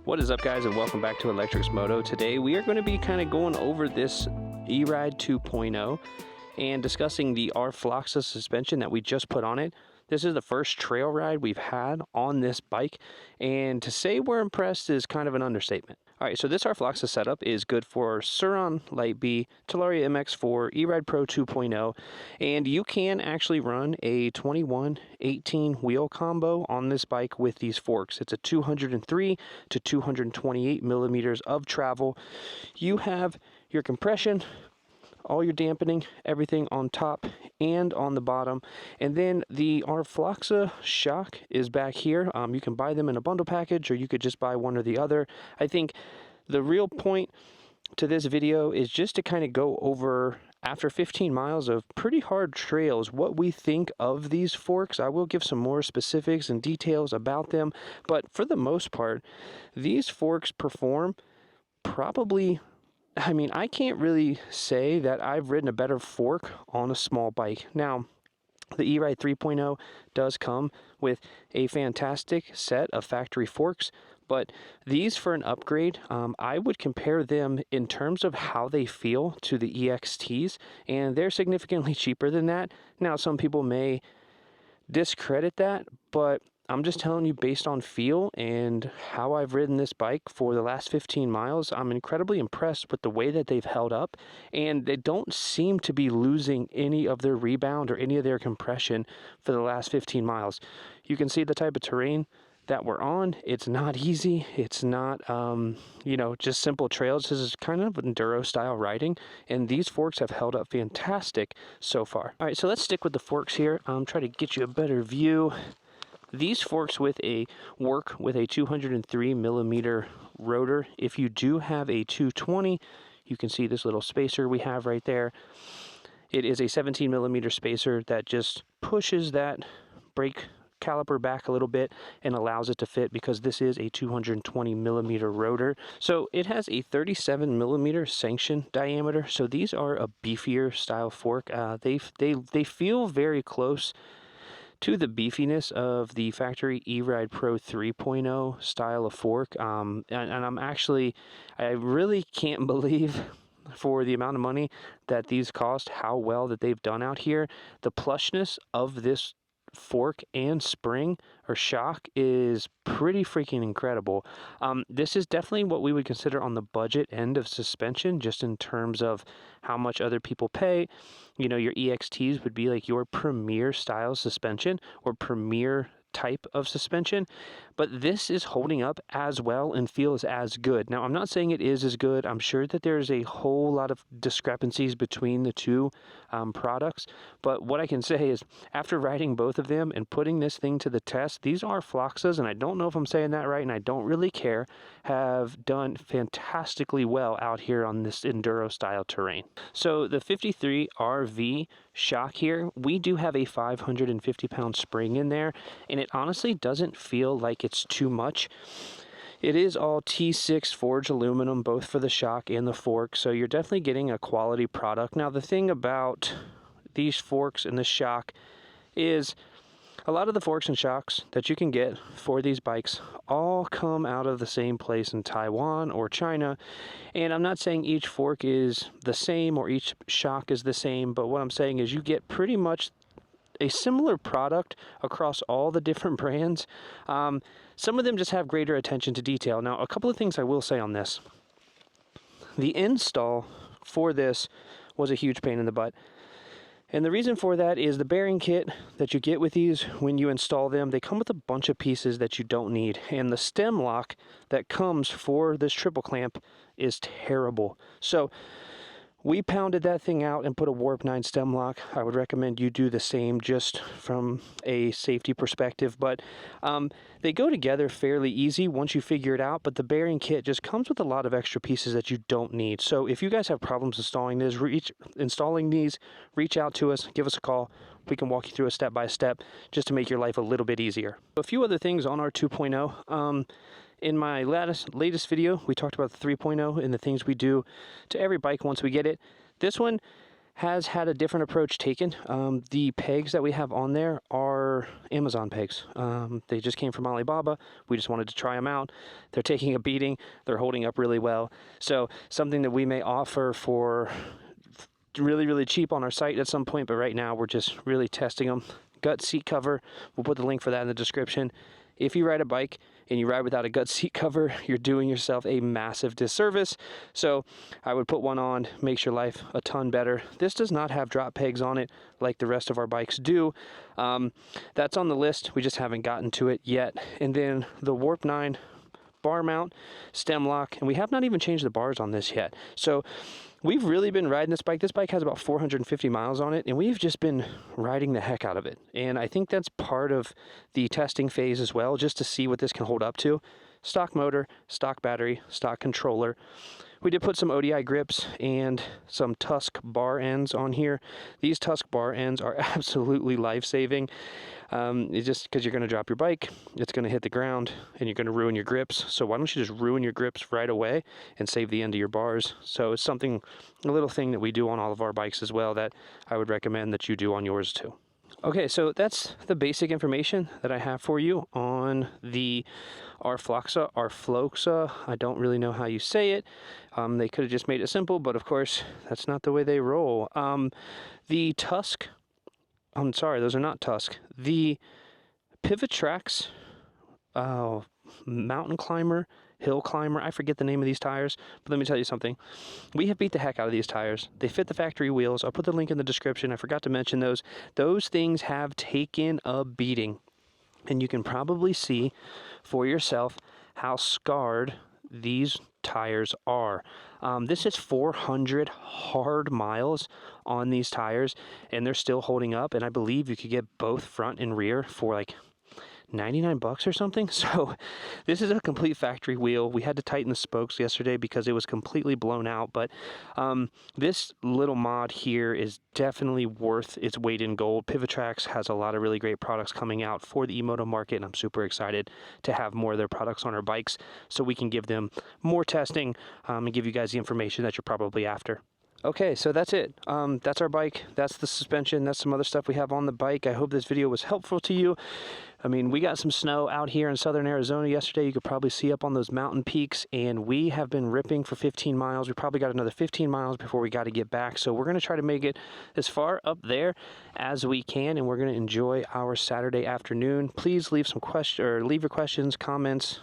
What is up, guys, and welcome back to Electrics Moto. Today we are going to be kind of going over this Eride 2.0 and discussing the Rfloxa suspension that we just put on it. This is the first trail ride we've had on this bike, and to say we're impressed is kind of an understatement. Alright, so this Rfloxa setup is good for Surron Light Bee, Talaria MX4, Eride Pro 2.0, and you can actually run a 21-18 wheel combo on this bike with these forks. It's a 203 to 228 millimeters of travel. You have your compression, all your dampening, everything on top and on the bottom, and then the Rfloxa shock is back here. You can buy them in a bundle package, or you could just buy one or the other. I think the real point to this video is just to kind of go over, after 15 miles of pretty hard trails, what we think of these forks. I will give some more specifics and details about them, but for the most part, these forks perform probably, I mean, I can't really say that I've ridden a better fork on a small bike. Now, the Eride 3.0 does come with a fantastic set of factory forks, but these, for an upgrade, I would compare them in terms of how they feel to the EXTs, and they're significantly cheaper than that. Now, some people may discredit that, but I'm just telling you, based on feel and how I've ridden this bike for the last 15 miles, I'm incredibly impressed with the way that they've held up, and they don't seem to be losing any of their rebound or any of their compression for the last 15 miles. You can see the type of terrain that we're on. It's not easy. It's not, just simple trails. This is kind of enduro style riding, and these forks have held up fantastic so far. All right, so let's stick with the forks here. Try to get you a better view. These forks work with a 203 millimeter rotor. If you do have a 220, you can see this little spacer we have right there. It is a 17 millimeter spacer that just pushes that brake caliper back a little bit and allows it to fit, because this is a 220 millimeter rotor. So it has a 37 millimeter sanction diameter. So these are a beefier style fork. They feel very close to the beefiness of the factory Eride Pro 3.0 style of fork. And I really can't believe, for the amount of money that these cost, how well that they've done out here. The plushness of this fork and spring or shock is pretty freaking incredible. This is definitely what we would consider on the budget end of suspension, just in terms of how much other people pay. You know, your EXTs would be like your premier style suspension or premier type of suspension, but this is holding up as well and feels as good. Now, I'm not saying it is as good. I'm sure that there's a whole lot of discrepancies between the two products, but what I can say is, after riding both of them and putting this thing to the test, these Rfloxas, and I don't know if I'm saying that right, and I don't really care, have done fantastically well out here on this enduro style terrain. So the 53 RV shock here, we do have a 550 pound spring in there, and it honestly doesn't feel like it's too much. It is all T6 forged aluminum, both for the shock and the fork, so you're definitely getting a quality product. Now, the thing about these forks and the shock is, a lot of the forks and shocks that you can get for these bikes all come out of the same place in Taiwan or China. And I'm not saying each fork is the same or each shock is the same, but what I'm saying is you get pretty much a similar product across all the different brands. Some of them just have greater attention to detail. Now, a couple of things I will say on this. The install for this was a huge pain in the butt. And the reason for that is the bearing kit that you get with these, when you install them, they come with a bunch of pieces that you don't need. And the stem lock that comes for this triple clamp is terrible. So we pounded that thing out and put a Warp 9 stem lock. I would recommend you do the same, just from a safety perspective. But they go together fairly easy once you figure it out. But the bearing kit just comes with a lot of extra pieces that you don't need. So if you guys have problems installing these, reach out to us, give us a call. We can walk you through a step by step, just to make your life a little bit easier. A few other things on our 2.0. In my latest video, we talked about the 3.0 and the things we do to every bike once we get it. This one has had a different approach taken. The pegs that we have on there are Amazon pegs. They just came from Alibaba. We just wanted to try them out. They're taking a beating. They're holding up really well. So something that we may offer for really, really cheap on our site at some point, but right now we're just really testing them. Gut seat cover, we'll put the link for that in the description. If you ride a bike and you ride without a gut seat cover, you're doing yourself a massive disservice. So I would put one on, makes your life a ton better. This does not have drop pegs on it like the rest of our bikes do. That's on the list. We just haven't gotten to it yet. And then the Warp 9 bar mount, stem lock, and we have not even changed the bars on this yet. So we've really been riding this bike. This bike has about 450 miles on it, and we've just been riding the heck out of it. And I think that's part of the testing phase as well, just to see what this can hold up to. Stock motor, stock battery, stock controller. We did put some ODI grips and some Tusk bar ends on here. These Tusk bar ends are absolutely life-saving. It's just because you're going to drop your bike, it's going to hit the ground, and you're going to ruin your grips. So why don't you just ruin your grips right away and save the end of your bars? So it's something, a little thing that we do on all of our bikes as well that I would recommend that you do on yours too. Okay, so that's the basic information that I have for you on the Rfloxa. I don't really know how you say it. They could have just made it simple, but of course, that's not the way they roll. The Tusk, I'm sorry, those are not Tusk. The Pivot Trax, mountain climber, hill climber, I forget the name of these tires, but let me tell you something. We have beat the heck out of these tires. They fit the factory wheels. I'll put the link in the description. I forgot to mention those. Those things have taken a beating, and you can probably see for yourself how scarred these tires are. This is 400 hard miles on these tires, and they're still holding up, and I believe you could get both front and rear for like $99 or something. So this is a complete factory wheel. We had to tighten the spokes yesterday because it was completely blown out, but this little mod here is definitely worth its weight in gold. Pivot Trax has a lot of really great products coming out for the E-moto market, and I'm super excited to have more of their products on our bikes so we can give them more testing and give you guys the information that you're probably after. Okay, so that's it. That's our bike. That's the suspension. That's some other stuff we have on the bike. I hope this video was helpful to you. I mean, we got some snow out here in southern Arizona yesterday. You could probably see up on those mountain peaks, and we have been ripping for 15 miles. We probably got another 15 miles before we got to get back. So we're going to try to make it as far up there as we can, and we're going to enjoy our Saturday afternoon. Please leave some questions, or leave your questions, comments,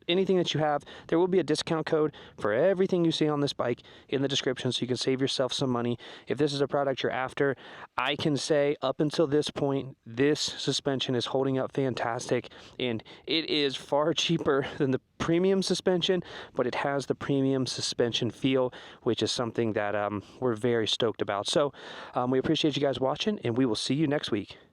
anything that you have. There will be a discount code for everything you see on this bike in the description, so you can save yourself some money. If this is a product you're after, I can say up until this point, this suspension is holding up fantastic, and it is far cheaper than the premium suspension, but it has the premium suspension feel, which is something that we're very stoked about. So we appreciate you guys watching, and we will see you next week.